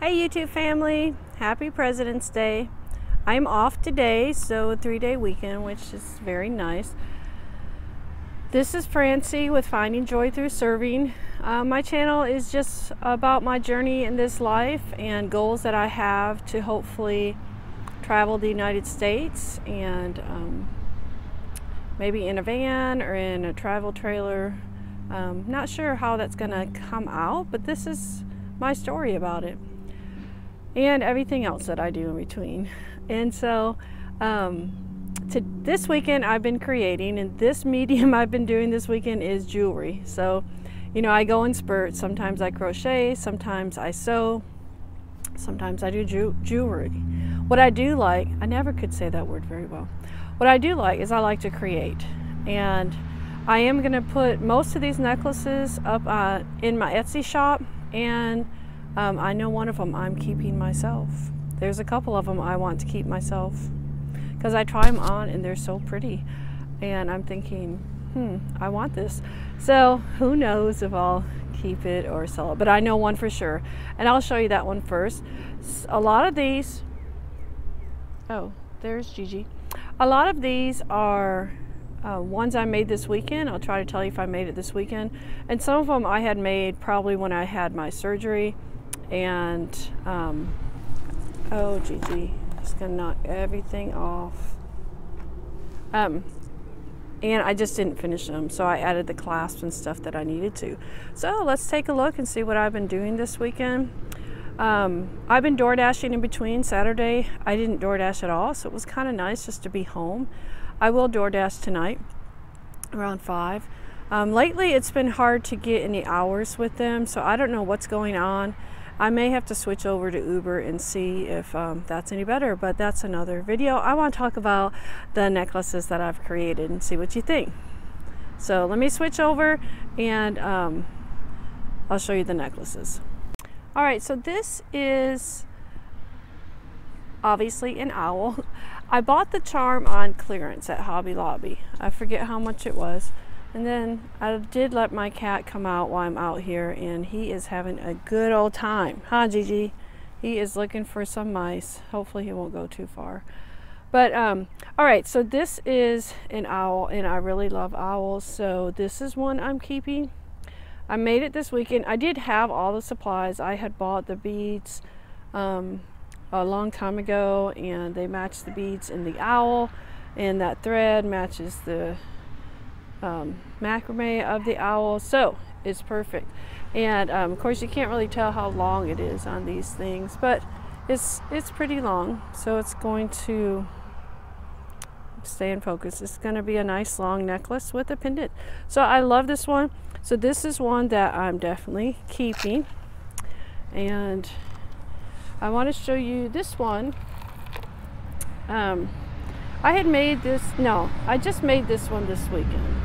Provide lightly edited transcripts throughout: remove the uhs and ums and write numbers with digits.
Hey YouTube family, happy President's Day. I'm off today, so a 3-day weekend, which is very nice. This is Francie with Finding Joy Through Serving. My channel is just about my journey in this life and goals that I have to hopefully travel the United States and maybe in a van or in a travel trailer. Not sure how that's gonna come out, but this is my story about it and everything else that I do in between. And so this weekend I've been creating, and this medium I've been doing this weekend is jewelry. So you know, I go in spurts. Sometimes I crochet, sometimes I sew, sometimes I do jewelry. What I do like, I never could say that word very well. What I do like is I like to create, and I am going to put most of these necklaces up in my Etsy shop, and I know one of them I'm keeping myself. There's a couple of them I want to keep myself because I try them on and they're so pretty, and I'm thinking, I want this. So who knows if I'll keep it or sell it, but I know one for sure, and I'll show you that one first. A lot of these, oh, there's Gigi. A lot of these are ones I made this weekend. I'll try to tell you if I made it this weekend, and some of them I had made probably when I had my surgery. And oh Gigi, just gonna knock everything off. And I just didn't finish them, so I added the clasps and stuff that I needed to. So let's take a look and see what I've been doing this weekend. I've been door dashing in between. Saturday I didn't door dash at all, so it was kind of nice just to be home. I will door dash tonight around 5. Lately it's been hard to get any hours with them, so I don't know what's going on. I may have to switch over to Uber and see if that's any better, but that's another video. I want to talk about the necklaces that I've created and see what you think. So let me switch over and I'll show you the necklaces. All right, so this is obviously an owl. I bought the charm on clearance at Hobby Lobby. I forget how much it was. And then I did let my cat come out while I'm out here, and he is having a good old time. Huh, Gigi? He is looking for some mice. Hopefully he won't go too far. But, all right, so this is an owl, and I really love owls, so this is one I'm keeping. I made it this weekend. I did have all the supplies. I had bought the beads a long time ago, and they matched the beads in the owl, and that thread matches the macrame of the owl, so it's perfect. And of course you can't really tell how long it is on these things, but it's pretty long, so it's going to stay in focus. It's going to be a nice long necklace with a pendant. So I love this one. So this is one that I'm definitely keeping, and I want to show you this one. I had made this, no, I just made this one this weekend.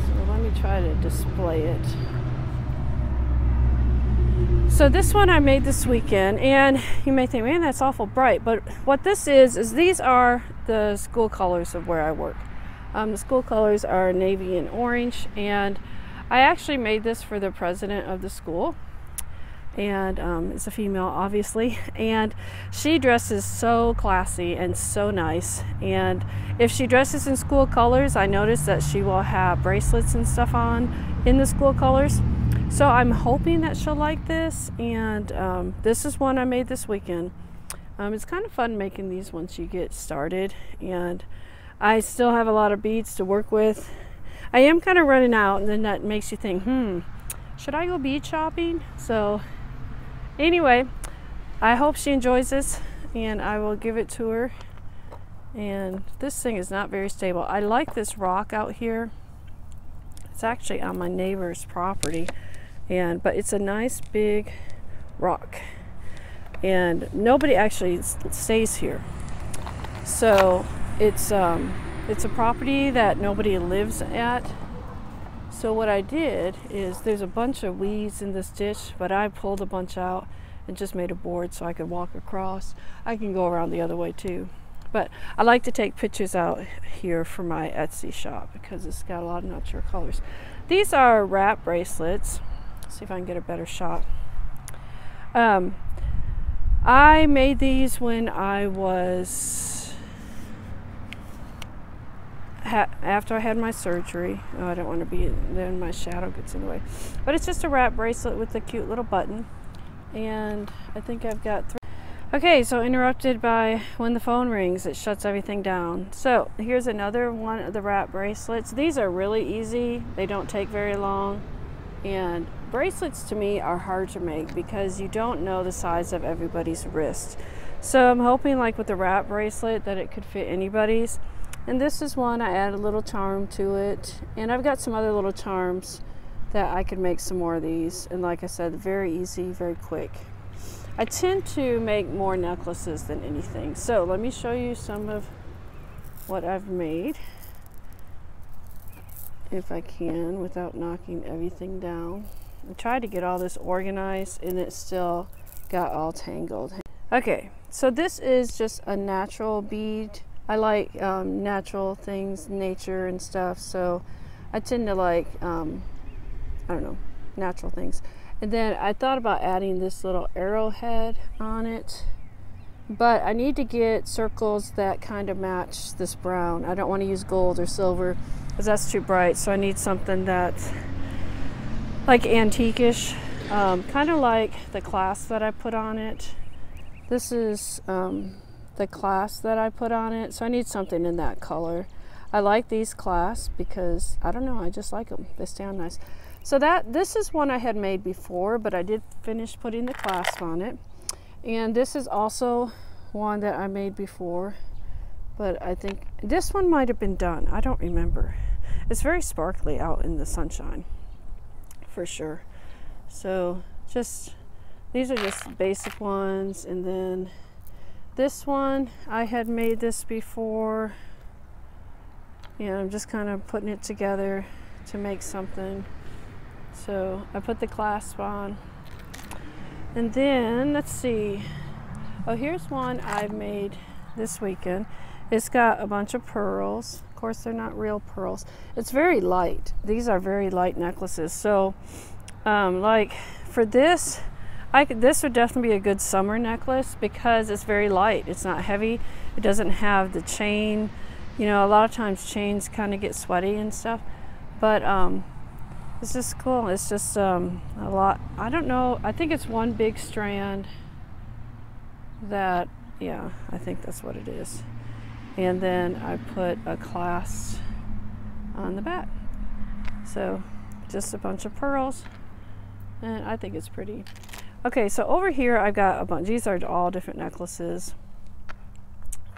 So let me try to display it. So this one I made this weekend, and you may think, man, that's awful bright, but what this is these are the school colors of where I work. The school colors are navy and orange, and I actually made this for the president of the school. And it's a female, obviously, and she dresses so classy and so nice. And if she dresses in school colors, I noticed that she will have bracelets and stuff on in the school colors. So I'm hoping that she'll like this, and this is one I made this weekend. It's kind of fun making these once you get started, and I still have a lot of beads to work with. I am kind of running out, and then that makes you think, should I go bead shopping? So anyway, I hope she enjoys this, and I will give it to her. And this thing is not very stable. I like this rock out here. It's actually on my neighbor's property, but it's a nice big rock, and nobody actually stays here. So it's a property that nobody lives at. So what I did is, there's a bunch of weeds in this ditch, but I pulled a bunch out and just made a board so I could walk across. I can go around the other way too. But I like to take pictures out here for my Etsy shop because it's got a lot of natural colors. These are wrap bracelets. Let's see if I can get a better shot. I made these when I was after I had my surgery. Oh, I don't want to be, then my shadow gets in the way. But it's just a wrap bracelet with a cute little button. And I think I've got 3. Okay, so interrupted by when the phone rings, it shuts everything down. So here's another one of the wrap bracelets. These are really easy. They don't take very long. And bracelets to me are hard to make because you don't know the size of everybody's wrist. So I'm hoping like with the wrap bracelet that it could fit anybody's. And this is one, I add a little charm to it. And I've got some other little charms that I could make some more of these. And like I said, very easy, very quick. I tend to make more necklaces than anything. So let me show you some of what I've made, if I can, without knocking everything down. I tried to get all this organized and it still got all tangled. Okay, so this is just a natural bead. I like natural things, nature and stuff, so I tend to like, I don't know, natural things. And then I thought about adding this little arrowhead on it, but I need to get circles that kind of match this brown. I don't want to use gold or silver because that's too bright, so I need something that's like antique-ish, kind of like the clasp that I put on it. This is the clasp that I put on it, so I need something in that color. I like these clasps because, I don't know, I just like them. They sound nice. So this is one I had made before, but I did finish putting the clasp on it. And this is also one that I made before, but I think this one might have been done. I don't remember. It's very sparkly out in the sunshine, for sure. So these are just basic ones. And then this one, I had made this before. And I'm just kind of putting it together to make something. So I put the clasp on. And then, let's see. Oh, here's one I made this weekend. It's got a bunch of pearls. Of course, they're not real pearls. It's very light. These are very light necklaces. So, like for this, this would definitely be a good summer necklace because it's very light. It's not heavy. It doesn't have the chain. You know, a lot of times chains kind of get sweaty and stuff. But it's just cool. It's just a lot. I don't know. I think it's one big strand that, yeah, I think that's what it is. And then I put a clasp on the back. So just a bunch of pearls. And I think it's pretty. Okay, so over here I've got a bunch. These are all different necklaces.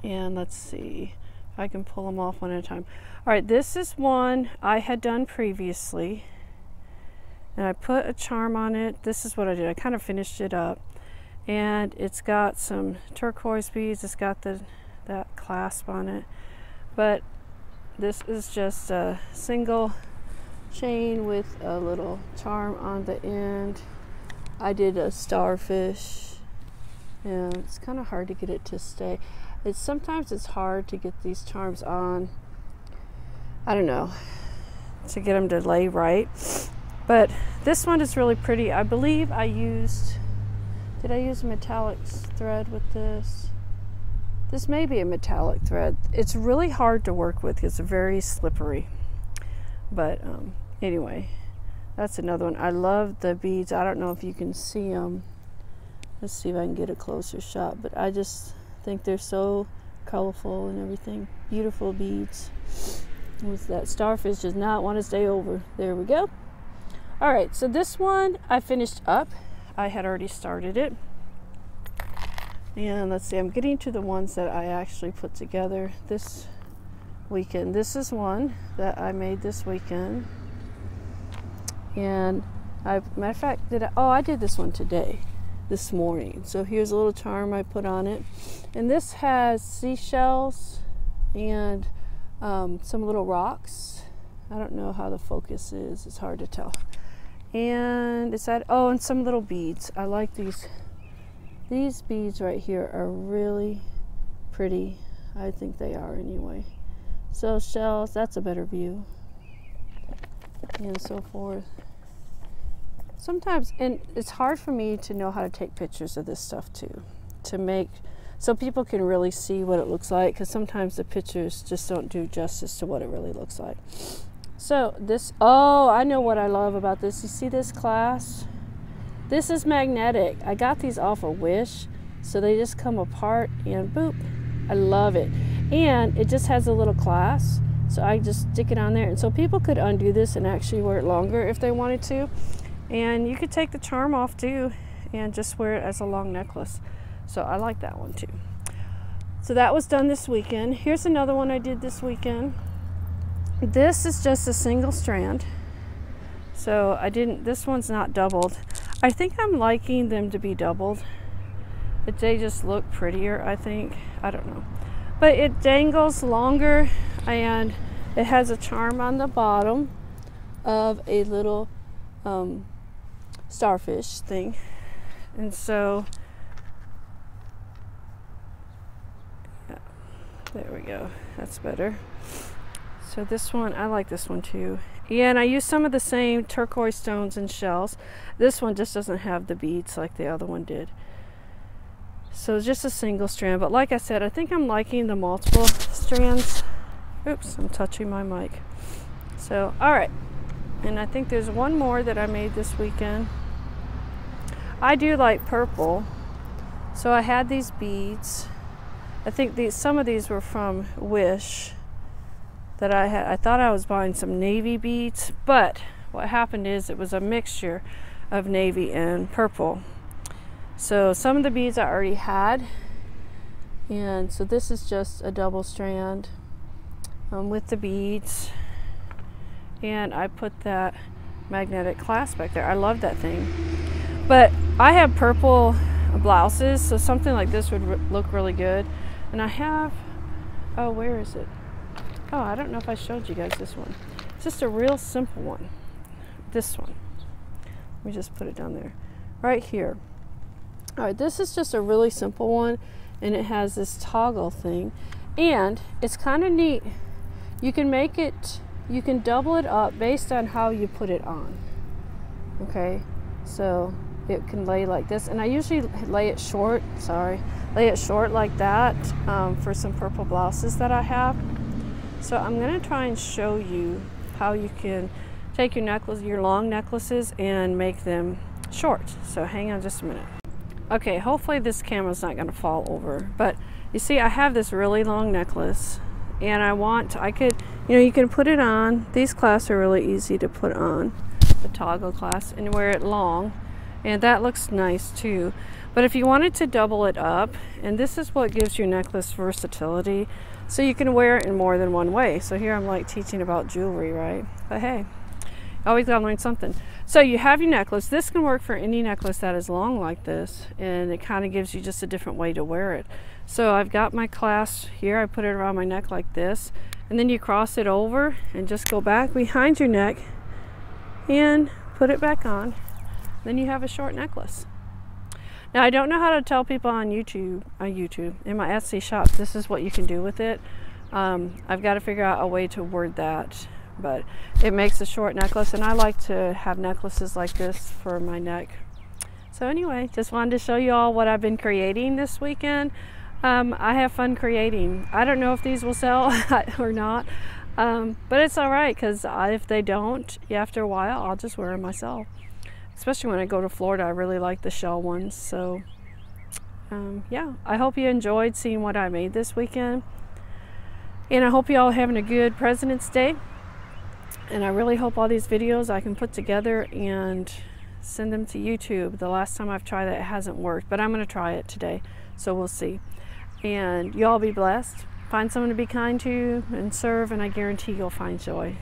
And let's see if I can pull them off one at a time. All right, this is one I had done previously. And I put a charm on it. This is what I did. I kind of finished it up. And it's got some turquoise beads. It's got that clasp on it. But this is just a single chain with a little charm on the end. I did a starfish. And it's kind of hard to get it to stay. Sometimes it's hard to get these charms on. I don't know. To get them to lay right. But this one is really pretty. I believe I used, did I use a metallic thread with this? This may be a metallic thread. It's really hard to work with. It's very slippery. But anyway, that's another one. I love the beads. I don't know if you can see them. Let's see if I can get a closer shot. But I just think they're so colorful and everything. Beautiful beads. With that starfish does not want to stay over. There we go. All right, so this one I finished up. I had already started it. And let's see, I'm getting to the ones that I actually put together this weekend. This is one that I made this weekend. And matter of fact, I did this one today, this morning. So here's a little charm I put on it. And this has seashells and some little rocks. I don't know how the focus is. It's hard to tell. And it's and some little beads. I like these. These beads right here are really pretty. I think they are anyway. So shells, that's a better view. And so forth. sometimes, and it's hard for me to know how to take pictures of this stuff too, to make so people can really see what it looks like, because sometimes the pictures just don't do justice to what it really looks like. So this, oh, I know what I love about this. You see this clasp? This is magnetic. I got these off of Wish, so they just come apart and boop. I love it. And it just has a little clasp, so I just stick it on there. And so people could undo this and actually wear it longer if they wanted to. And you could take the charm off too and just wear it as a long necklace. So I like that one too. So that was done this weekend. Here's another one I did this weekend. This is just a single strand. So this one's not doubled. I think I'm liking them to be doubled. But they just look prettier, I think. I don't know. But it dangles longer, and it has a charm on the bottom of a little starfish thing. And so, yeah, there we go. That's better. So this one, I like this one too. Yeah, and I use some of the same turquoise stones and shells. This one just doesn't have the beads like the other one did. So just a single strand, but like I said, I think I'm liking the multiple strands. Oops, I'm touching my mic. So, all right. And I think there's one more that I made this weekend. I do like purple. So I had these beads. I think some of these were from Wish that I had. I thought I was buying some navy beads, but what happened is it was a mixture of navy and purple. So some of the beads I already had, and so this is just a double strand with the beads, and I put that magnetic clasp back there. I love that thing. But I have purple blouses, so something like this would look really good. And I have, oh, where is it? Oh, I don't know if I showed you guys this one. It's just a real simple one. This one. Let me just put it down there. Right here. All right, this is just a really simple one, and it has this toggle thing, and it's kind of neat. You can make it, you can double it up based on how you put it on. Okay, so it can lay like this, and I usually lay it short, lay it short like that for some purple blouses that I have. So I'm gonna try and show you how you can take your necklace, your long necklaces, and make them short. So hang on just a minute. Okay, hopefully this camera's not going to fall over, but you see I have this really long necklace, and you can put it on. These clasps are really easy to put on, the toggle clasp, and wear it long, and that looks nice too. But if you wanted to double it up, and this is what gives your necklace versatility, so you can wear it in more than one way. So here I'm like teaching about jewelry, right? But hey, always gotta learn something. So you have your necklace. This can work for any necklace that is long like this, and it kind of gives you just a different way to wear it. So I've got my clasp here. I put it around my neck like this, and then you cross it over and just go back behind your neck and put it back on. Then you have a short necklace. Now I don't know how to tell people on YouTube, in my Etsy shop, this is what you can do with it. I've got to figure out a way to word that. But it makes a short necklace, and I like to have necklaces like this for my neck. So anyway, just wanted to show you all what I've been creating this weekend. I have fun creating. I don't know if these will sell or not, but it's all right, because if they don't, after a while, I'll just wear them myself. Especially when I go to Florida, I really like the shell ones. So yeah, I hope you enjoyed seeing what I made this weekend. And I hope you all are having a good President's Day. And I really hope all these videos I can put together and send them to YouTube. The last time I've tried that, it hasn't worked, but I'm going to try it today, so we'll see. And you all be blessed. Find someone to be kind to and serve, and I guarantee you'll find joy.